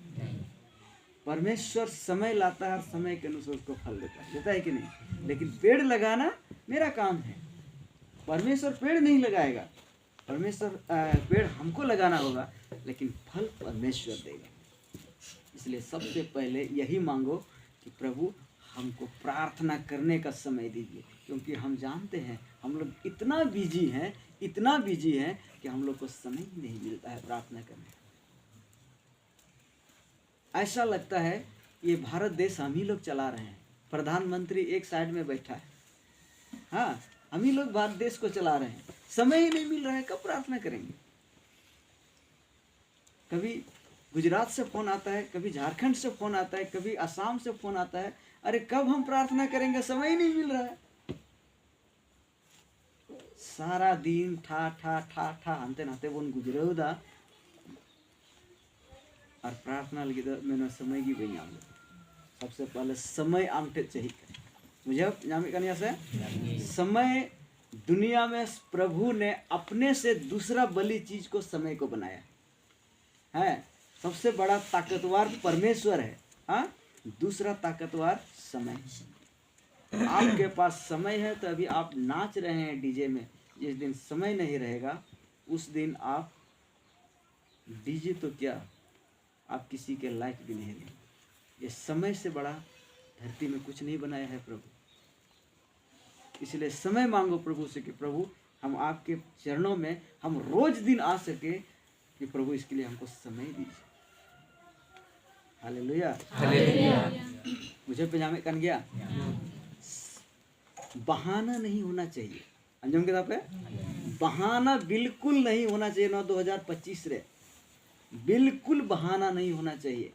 परमेश्वर समय लाता है और समय के अनुसार उसको फल देता है कि नहीं? लेकिन पेड़ लगाना मेरा काम है, परमेश्वर पेड़ नहीं लगाएगा। परमेश्वर पेड़ हमको लगाना होगा, लेकिन फल परमेश्वर देगा। इसलिए सबसे पहले यही मांगो कि प्रभु हमको प्रार्थना करने का समय दीजिए, क्योंकि हम जानते हैं हम लोग इतना बिजी हैं कि हम लोग को समय ही नहीं मिलता है प्रार्थना करने। ऐसा लगता है ये भारत देश हम ही लोग चला रहे हैं, प्रधानमंत्री एक साइड में बैठा है। हाँ, हम ही लोग भारत देश को चला रहे हैं, समय ही नहीं मिल रहा है। कब प्रार्थना करेंगे? कभी गुजरात से फोन आता है, कभी झारखंड से फोन आता है, कभी असम से फोन आता है। अरे कब हम प्रार्थना करेंगे? समय ही नहीं मिल रहा है। सारा दिन ठा ठा ठा ठा हंते नहाते बोन गुजरेदा और प्रार्थना लगे तो मैंने समय की बनी। सबसे पहले समय आम ठे चाहिए मुझे नाम करने से समय दुनिया में प्रभु ने अपने से दूसरा बली चीज को समय को बनाया है। सबसे बड़ा ताकतवर परमेश्वर है, हाँ, दूसरा ताकतवर समय। आपके पास समय है तो अभी आप नाच रहे हैं डीजे में। जिस दिन समय नहीं रहेगा उस दिन आप डीजे तो क्या, आप किसी के लायक भी नहीं रहेंगे। ये समय से बड़ा धरती में कुछ नहीं बनाया है प्रभु। इसलिए समय मांगो प्रभु से कि प्रभु हम आपके चरणों में हम रोज दिन आ सके कि प्रभु इसके लिए हमको समय दीजिए। Hallelujah hallelujah. मुझे पजामे कन गया। बहाना नहीं होना चाहिए। अंजुम के पे बहाना बिल्कुल नहीं होना चाहिए। 2025 रे बिल्कुल बहाना नहीं होना चाहिए।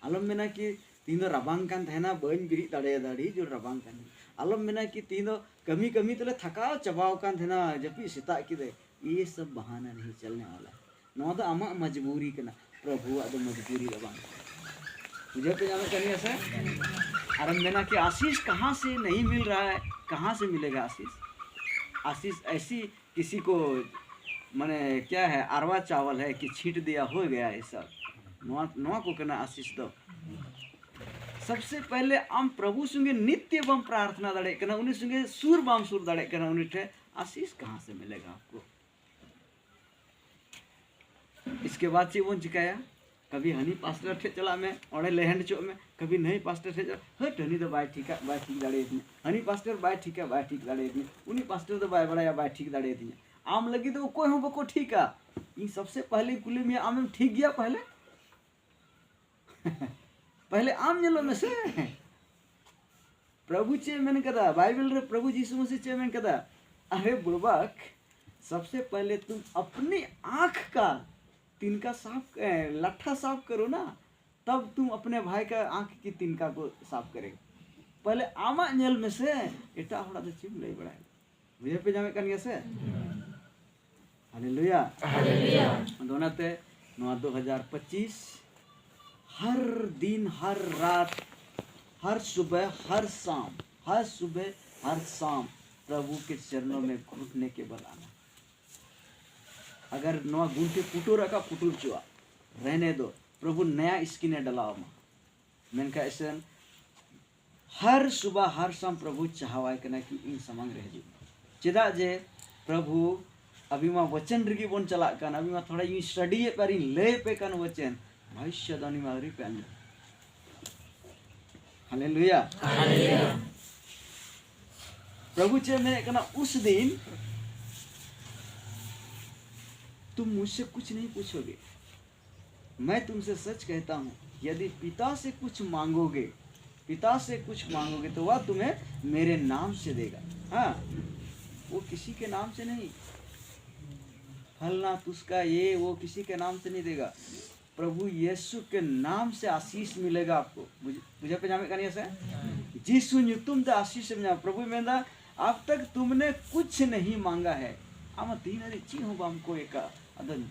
आलम में ना कि तीन दो रबांग कान थेना बन बिरी दाड़े दाड़ी जो रबांग कान आलम में ना कि तीन दो कमी कमी तले थकाओ चबाओ कान थेना जपी सिता की दे। ये सब बहाना नहीं चलने वाला। नौ तो आमा मजबूरी करना प्रभु अद मजबूरी रबांग मुझे पे जाना करनी ऐसे। आरम में ना कि आशीष कहाँ से नहीं मिल रहा है, कहाँ से मिलेगा आशीष? आशीष ऐसी किसी को माने क्या है अरवा चावल है कि छींट दिया हो गया ये सब नवा को करना आशीष दो। सबसे पहले आम प्रभु संगे नित्य बम प्रार्थना दाड़े करना उन्हीं संगे सुर बम सुर दाड़े करना उन्हीं ठे आशीष कहाँ से मिलेगा आपको? इसके बाद से वो चिकाया कभी हनी पास्टर ठे चला में और लेहंड चो में कभी नहीं पास्टर ठे हट हनी तो बाय ठीक दाड़े इतने हनी पास्टर बाय ठीक दाड़े इतने उन्हीं पास्टर तो बाय बड़ा या बाय ठीक दाड़े इतने आम लगी तो कोई हो बको ठीक है। ये सबसे पहले कुली में आम ठीक गया पहले पहले आम जलो में से प्रभु चे मैंने कहा बाइबल रे प्रभु यीशु मसीह चे मैंने कहा अरे बुड़बक सबसे पहले तुम अपनी आँख का तिनका साफ लट्ठा साफ करो ना, तब तुम अपने भाई का आँख की तिनका को साफ करेगा। पहले आमा नेल में से एटा होड़ा तो चिम लई बड़ा मुझे पे जामे कन से हालेलुया हालेलुया। दोनों ते 2025 हर दिन हर रात हर सुबह हर शाम प्रभु के चरणों में घुटने के बल आना। अगर नवा गुंटे पुटो रखा पुटुल चुआ रहने दो, प्रभु नया स्किन डलाओ मेनका ऐसे हर सुबह हर शाम प्रभु चाहवाय कना कि इन समंग रह जो चेदा जे प्रभु अभी मा वचन रिगी बोन चला कान अभी मा थोड़ा इन स्टडी पर ले पे कान वचन भविष्य दानी मारी पे आने। Hallelujah hallelujah. प्रभु चे मैं कहना उस दिन तुम मुझसे कुछ नहीं पूछोगे, मैं तुमसे सच कहता हूँ यदि पिता से कुछ मांगोगे तो वह तुम्हें मेरे नाम से देगा। हाँ, वो किसी के नाम से नहीं, फलना तुसका ये वो किसी के नाम से नहीं देगा। प्रभु यीशु के नाम से आशीष मिलेगा आपको। मुझे पजामे का नहीं ऐसा जिसु तुम तो आशीष में प्रभु में अब तक तुमने कुछ नहीं मांगा है। आमा तीन हरी ची हो बाम को एक अदन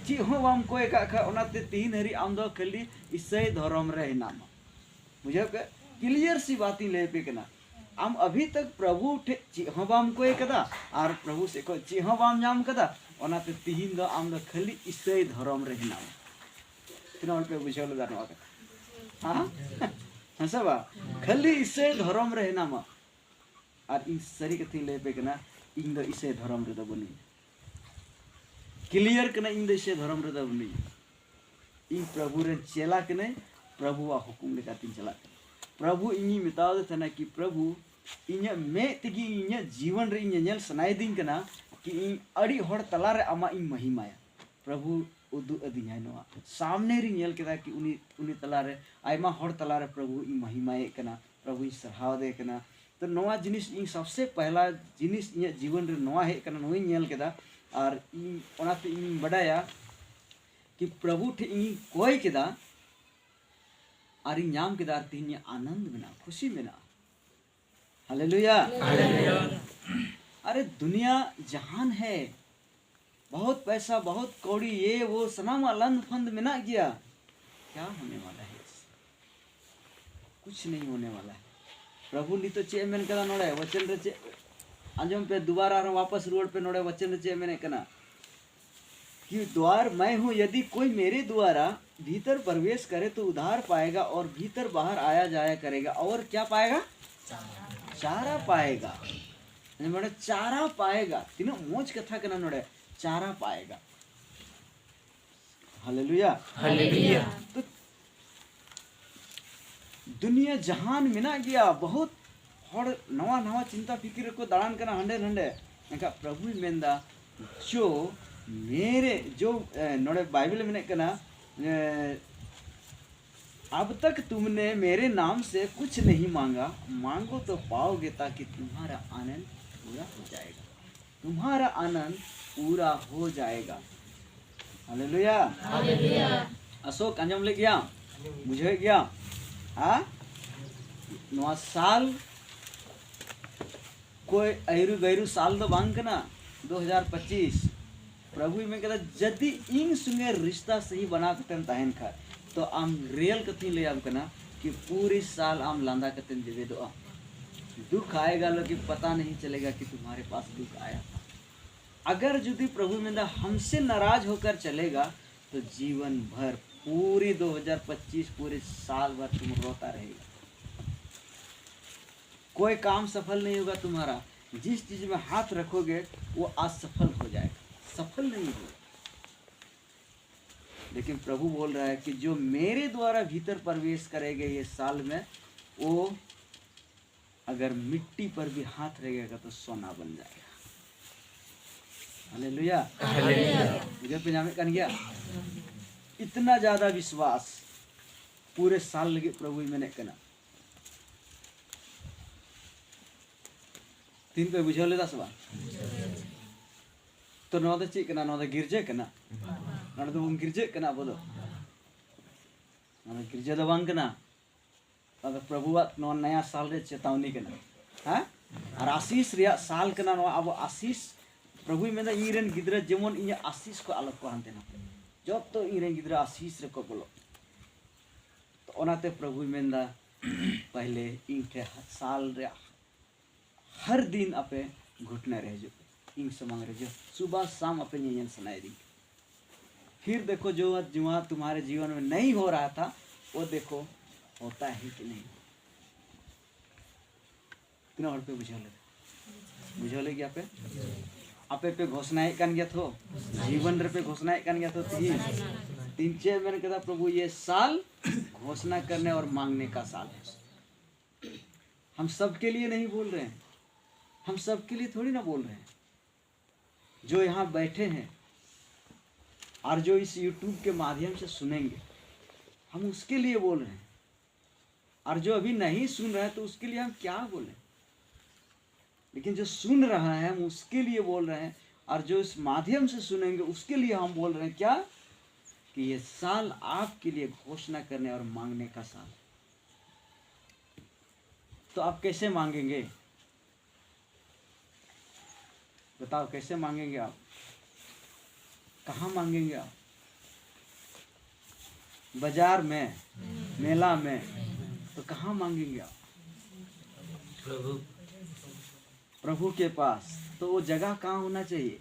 ची हो बाम को एक ओनाते तीन हरी आम दो खाली ईसाई धर्म रे नाम मुझे क्लियर सी बात ही ले पे कना आम अभी तक प्रभु ची हो बाम को एक दा और प्रभु से को ची हो बाम नाम कदा ओनाते तीन दो आम दो खाली ईसाई धर्म रे नाम तिना पे बुझल दानवा का। हां हसबा खाली ईसाई धर्म रे नाम और इन सरी के थी ले पे कना इन दो इसे धर्म रे दो बनी क्लियर कना इन दो इसे धर्म रे दो बनी इन प्रभु रे चेला कने प्रभु वा हुकुम लेका तीन चला प्रभु इनी मिताव तना कि प्रभु इन्या मे तिगी इन्या जीवन रे इन्या नेल सनाय दिन कना कि इन अड़ी हड़ तला रे आमा इन महिमाया प्रभु उदु अदिया नवा सामने रे नेल केदा कि उनी तला रे आयमा हड़ तला रे प्रभु इन महिमाए कना प्रभु इन सराहव दे कना। तो नवा जिनिस इन सबसे पहला जिनिस इन जीवन रे नवा है कना नोई नेल केदा और इन ओनाते इन बडाया कि प्रभु ठे इन कोई केदा और इन नाम केदा तीन आनंद में ना खुशी में ना। Hallelujah hallelujah. अरे दुनिया जहान है बहुत पैसा बहुत कौड़ी ये वो सनाम अलंद फंद में ना गया क्या होने वाला है कुछ नहीं होने वाला है। प्रभु नी तो चे मेन कदा नोड़े वचन रे चे अंजम पे दोबारा वापस रोड पे नोड़े वचन रे चे मेने कना कि द्वार मैं हूँ, यदि कोई मेरे द्वारा भीतर प्रवेश करे तो उद्धार पाएगा और भीतर बाहर आया जाया करेगा और क्या पाएगा? चारा पाएगा। नोड़े चारा पाएगा, तीनों मोज कथा कना नोड़े चारा पाएगा। Hallelujah hallelujah. तो दुनिया जहान मिना गया बहुत हड़ नवा नवा चिंता फिक्र को दाड़ान करना हंडे हंडे एंका प्रभु मेंदा जो मेरे जो नोड़े बाइबल में कहना अब तक तुमने मेरे नाम से कुछ नहीं मांगा, मांगो तो पाओगे ताकि तुम्हारा आनंद पूरा हो जाएगा, तुम्हारा आनंद पूरा हो जाएगा। Hallelujah hallelujah. अशोक अंजम ले गया बुझे गया। हाँ नवा साल कोई अरू गैरू साल तो बांग ना 2025 प्रभु में कहता जदि इन सुंगे रिश्ता सही बना कतन तहन खा तो आम रियल कथी ले आम कना कि पूरी साल आम लांदा कतन देवे दो दुख आएगा लेकिन पता नहीं चलेगा कि तुम्हारे पास दुख आया। अगर यदि प्रभु में हमसे नाराज होकर चलेगा तो जीवन भर पूरी 2025 पूरे साल भर तुम रोता रहेगा, कोई काम सफल नहीं होगा तुम्हारा। जिस चीज में हाथ रखोगे वो आज सफल हो जाएगा, सफल नहीं होगा। लेकिन प्रभु बोल रहा है कि जो मेरे द्वारा भीतर प्रवेश करेंगे ये साल में, वो अगर मिट्टी पर भी हाथ रहेगा तो सोना बन जाएगा। Hallelujah hallelujah. मुझे पंजाबी कन गया इतना ज्यादा विश्वास पूरे साल लगे प्रभु मैंने कहना 3 पे बुझे ले 10 बार तो नौ चे नौ गिरजे कना नौ तो गिरजे कना बोलो गिरजे दो बांग कना प्रभुआ नौ नया साल रे चेतावनी कना। हाँ और आशीष रिया साल कना नौ अब आशीष प्रभु में इन गिद्रा जेमन इन आशीष को आलोक को हानते ना जो तो इन गिद्रा आशीष रे को बोलो तो ओनाते प्रभु में पहले इनके साल रे हर दिन अपे घुटने रह जो इन समांग रह जो सुबह शाम अपे नियन सुनाई दी। फिर देखो जो जुआ तुम्हारे जीवन में नहीं हो रहा था वो देखो होता है कि नहीं। कितना और पे बुझे क्या पे आपे पे घोषणा कर गया थो जीवन रे पे घोषणा कर गया थो 3 मैंने कहा प्रभु ये साल घोषणा करने और मांगने का साल है। हम सबके लिए नहीं बोल रहे हैं, हम सबके लिए थोड़ी ना बोल रहे हैं। जो यहाँ बैठे हैं और जो इस YouTube के माध्यम से सुनेंगे हम उसके लिए बोल रहे हैं, और जो अभी नहीं सुन रहा है तो उसके लिए हम क्या बोलें। लेकिन जो सुन रहा है हम उसके लिए बोल रहे हैं, और जो इस माध्यम से सुनेंगे उसके लिए हम बोल रहे हैं क्या कि ये साल आपके लिए घोषणा करने और मांगने का साल। तो आप कैसे मांगेंगे बताओ, कैसे मांगेंगे आप, कहाँ मांगेंगे आप? बाजार में, मेला में, तो कहाँ मांगेंगे आप? प्रभु के पास। तो वो जगह कहाँ होना चाहिए?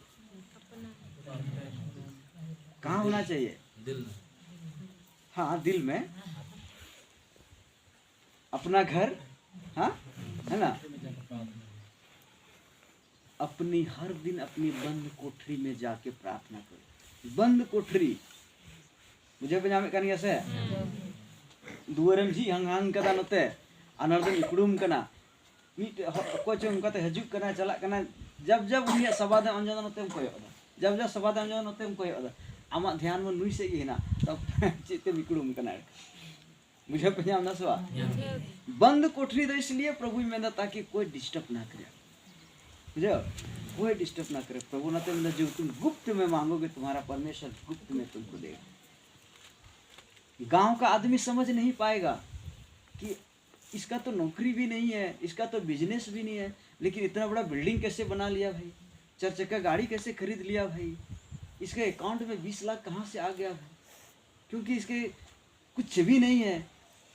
कहाँ होना चाहिए? दिल। हाँ दिल में, अपना घर, हाँ है ना। अपनी हर दिन अपनी बंद कोठरी में जाके प्रार्थना करो। बंद कोठरी मुझे पंजाबी कन गया से दुआरम जी हंग कदा नते अनर्दन इकड़ुम कना मीट कोच उनकाते हजुक कना चला कना जब जब उनिया सबाद अंजन नते कोय जब जब सबाद अंजन नते कोय आमा ध्यान में नुई से गिना तब चित्ते इकड़ुम कना मुझे पंजाब ना सवा। बंद कोठरी तो इसलिए प्रभु में ताकि कोई डिस्टर्ब ना करे, बुझे, कोई डिस्टर्ब ना करे। प्रभु ना तो जो तुम गुप्त में मांगोगे तुम्हारा परमेश्वर गुप्त में तुमको देगा। गांव का आदमी समझ नहीं पाएगा कि इसका तो नौकरी भी नहीं है, इसका तो बिजनेस भी नहीं है, लेकिन इतना बड़ा बिल्डिंग कैसे बना लिया भाई, 4 चक्का गाड़ी कैसे खरीद लिया भाई, इसके अकाउंट में 20 लाख कहाँ से आ गया भाई, क्योंकि इसके कुछ भी नहीं है,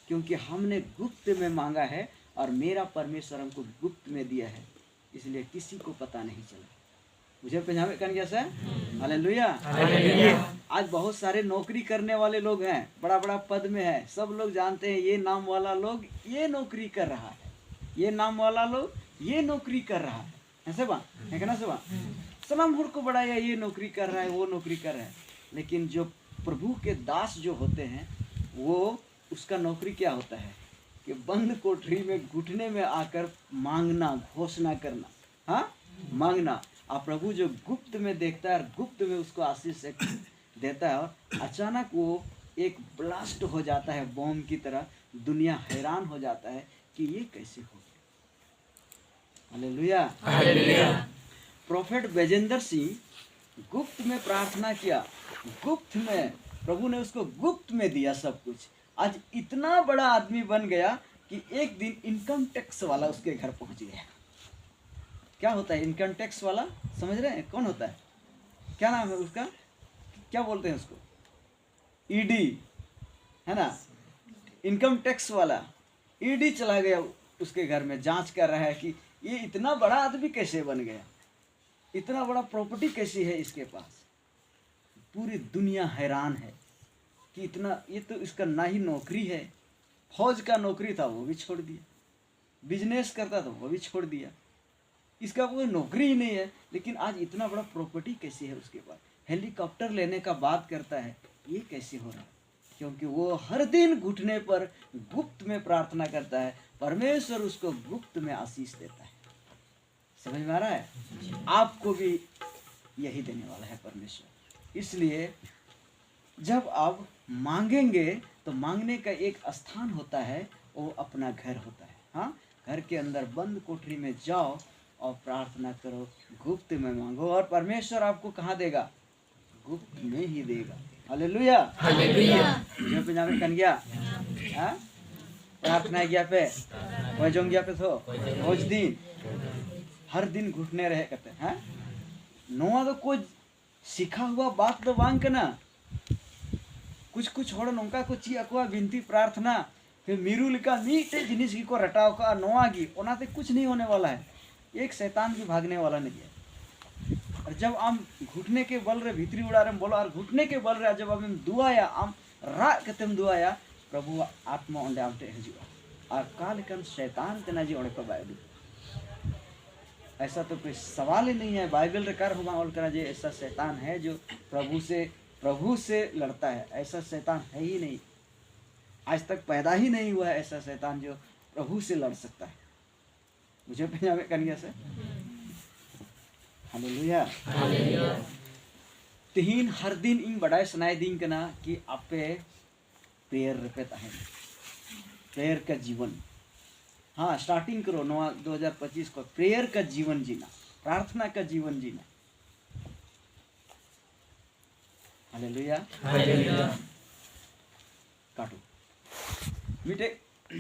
क्योंकि हमने गुप्त में मांगा है और मेरा परमेश्वर हमको गुप्त में दिया है, इसलिए किसी को पता नहीं चला। मुझे पंजाबी कन गया सर, हालेलुया। आज बहुत सारे नौकरी करने वाले लोग हैं, बड़ा बड़ा पद में है, सब लोग जानते हैं ये नाम वाला लोग ये नौकरी कर रहा है, ये नाम वाला लोग ये नौकरी कर रहा है, ऐसे बात है ना सब सलाम हुड़ को बढ़ाया, ये नौकरी कर रहा है, वो नौकरी कर रहा है। लेकिन जो प्रभु के दास जो होते हैं वो उसका नौकरी क्या होता है कि बंद कोठरी में घुटने में आकर मांगना, घोषणा करना, हाँ मांगना। और प्रभु जो गुप्त में देखता है और गुप्त में उसको आशीष देता है, और अचानक वो एक ब्लास्ट हो जाता है बॉम्ब की तरह, दुनिया हैरान हो जाता है कि ये कैसे हो गया। Hallelujah, hallelujah. Prophet Bajinder Singh गुप्त में प्रार्थना किया, गुप्त में प्रभु ने उसको गुप्त में दिया सब कुछ। आज इतना बड़ा आदमी बन गया कि एक दिन इनकम टैक्स वाला उसके घर पहुंच गया। क्या होता है इनकम टैक्स वाला, समझ रहे हैं कौन होता है, क्या नाम है उसका, क्या बोलते हैं उसको, ईडी है ना, इनकम टैक्स वाला ईडी चला गया उसके घर में, जांच कर रहा है कि ये इतना बड़ा आदमी कैसे बन गया, इतना बड़ा प्रॉपर्टी कैसी है इसके पास। पूरी दुनिया हैरान है कि इतना, ये तो इसका ना ही नौकरी है, फौज का नौकरी था वो भी छोड़ दिया, बिजनेस करता था वो भी छोड़ दिया, इसका कोई नौकरी ही नहीं है, लेकिन आज इतना बड़ा प्रॉपर्टी कैसी है उसके पास, हेलीकॉप्टर लेने का बात करता है, ये कैसे हो रहा है, क्योंकि वो हर दिन घुटने पर गुप्त में प्रार्थना करता है, परमेश्वर उसको गुप्त में आशीष देता है। समझ में आ रहा है, आपको भी यही देने वाला है परमेश्वर। इसलिए जब आप मांगेंगे तो मांगने का एक स्थान होता है, वो अपना घर होता है। हाँ, घर के अंदर बंद कोठरी में जाओ और प्रार्थना करो, गुप्त में मांगो, और परमेश्वर आपको कहाँ देगा, गुप्त में ही देगा। Hallelujah, hallelujah. जो पंजाबी कन गया, हाँ प्रार्थना गया पे वजों गया पे थो रोज दिन हर दिन घुटने रहे करते हैं। नोआ तो कोई सीखा हुआ बात तो बांग के ना, कुछ कुछ होड़ नौका को ची अकवा विनती प्रार्थना फिर मीरू लिखा मीटे जिनिस की को रटाव का नोआ की ओनाते कुछ नहीं होने वाला है, एक शैतान भी भागने वाला नहीं है। और जब हम घुटने के बल रे भीतरी उड़ा रहे बोलो, और घुटने के बल रे जब हम दुआया आम राग कतेम दुआया, प्रभु आत्मा ओंडे आमटे हजुआ और काल कन शैतान तना जी ओंडे को बायदू। ऐसा तो कोई सवाल ही नहीं है, बाइबल रे कर हुआ और करा जे ऐसा शैतान है जो प्रभु से लड़ता है, ऐसा शैतान है ही नहीं, आज तक पैदा ही नहीं हुआ है ऐसा शैतान जो प्रभु से लड़ सकता है। मुझे पंजाबी कनिया से हालेलुया, हालेलुया। तीन हर दिन इन बड़ा सुनाई दिन कना कि आपे प्रेयर रपेता है, प्रेयर का जीवन। हाँ, स्टार्टिंग करो 2025 को प्रेयर का जीवन जीना, प्रार्थना का जीवन जीना। Hallelujah, hallelujah. काटो मीटे